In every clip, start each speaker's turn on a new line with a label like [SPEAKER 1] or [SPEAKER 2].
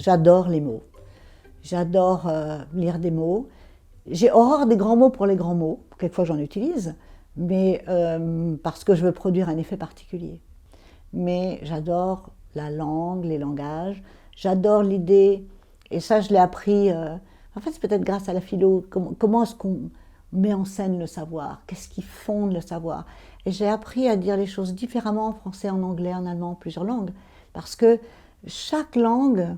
[SPEAKER 1] J'adore les mots. J'adore lire des mots. J'ai horreur des grands mots pour les grands mots. Quelquefois j'en utilise, mais parce que je veux produire un effet particulier. Mais j'adore la langue, les langages. J'adore l'idée, et ça je l'ai appris, en fait c'est peut-être grâce à la philo, comment est-ce qu'on met en scène le savoir, qu'est-ce qui fonde le savoir. Et j'ai appris à dire les choses différemment en français, en anglais, en allemand, en plusieurs langues, parce que chaque langue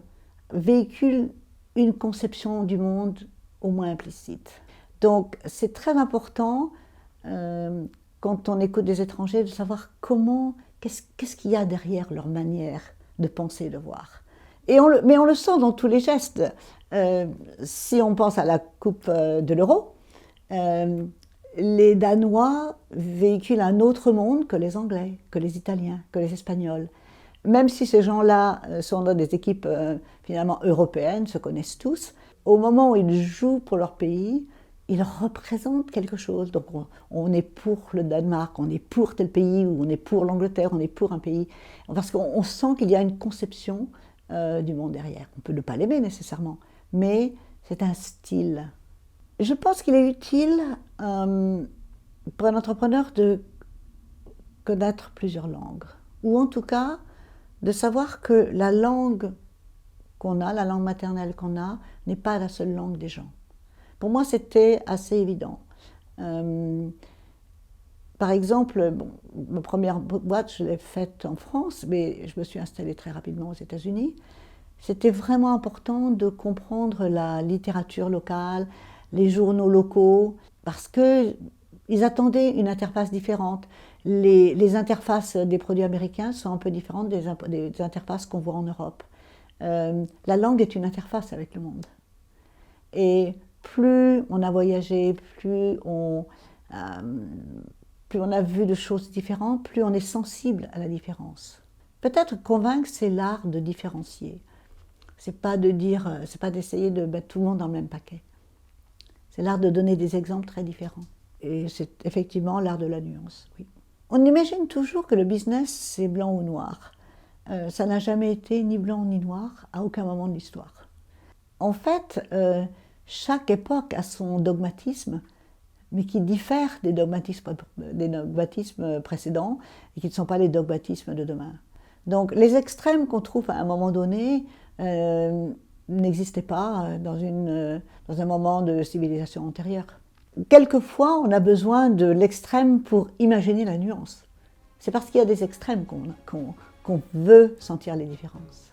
[SPEAKER 1] véhicule une conception du monde au moins implicite. Donc c'est très important, quand on écoute des étrangers, de savoir qu'est-ce qu'il y a derrière leur manière de penser, de voir. Mais on le sent dans tous les gestes. Si on pense à la Coupe de l'Euro, les Danois véhiculent un autre monde que les Anglais, que les Italiens, que les Espagnols. Même si ces gens-là sont dans des équipes finalement européennes, se connaissent tous, au moment où ils jouent pour leur pays, ils représentent quelque chose. Donc on est pour le Danemark, on est pour tel pays, ou on est pour l'Angleterre, on est pour un pays. Parce qu'on sent qu'il y a une conception du monde derrière. On peut ne pas l'aimer nécessairement, mais c'est un style. Je pense qu'il est utile pour un entrepreneur de connaître plusieurs langues, ou en tout cas de savoir que la langue qu'on a, la langue maternelle qu'on a, n'est pas la seule langue des gens. Pour moi, c'était assez évident. Par exemple, bon, ma première boîte, je l'ai faite en France, mais je me suis installée très rapidement aux États-Unis. C'était vraiment important de comprendre la littérature locale, les journaux locaux, parce qu'ils attendaient une interface différente. Les interfaces des produits américains sont un peu différentes des interfaces qu'on voit en Europe. La langue est une interface avec le monde. Et plus on a voyagé, plus on a vu de choses différentes, plus on est sensible à la différence. Peut-être convaincre, c'est l'art de différencier. C'est pas d'essayer de mettre tout le monde dans le même paquet. C'est l'art de donner des exemples très différents. Et c'est effectivement l'art de la nuance, oui. On imagine toujours que le business, c'est blanc ou noir. Ça n'a jamais été ni blanc ni noir à aucun moment de l'histoire. En fait, chaque époque a son dogmatisme, mais qui diffère des dogmatismes précédents et qui ne sont pas les dogmatismes de demain. Donc les extrêmes qu'on trouve à un moment donné n'existaient pas dans un moment de civilisation antérieure. Quelquefois, on a besoin de l'extrême pour imaginer la nuance. C'est parce qu'il y a des extrêmes qu'on veut sentir les différences.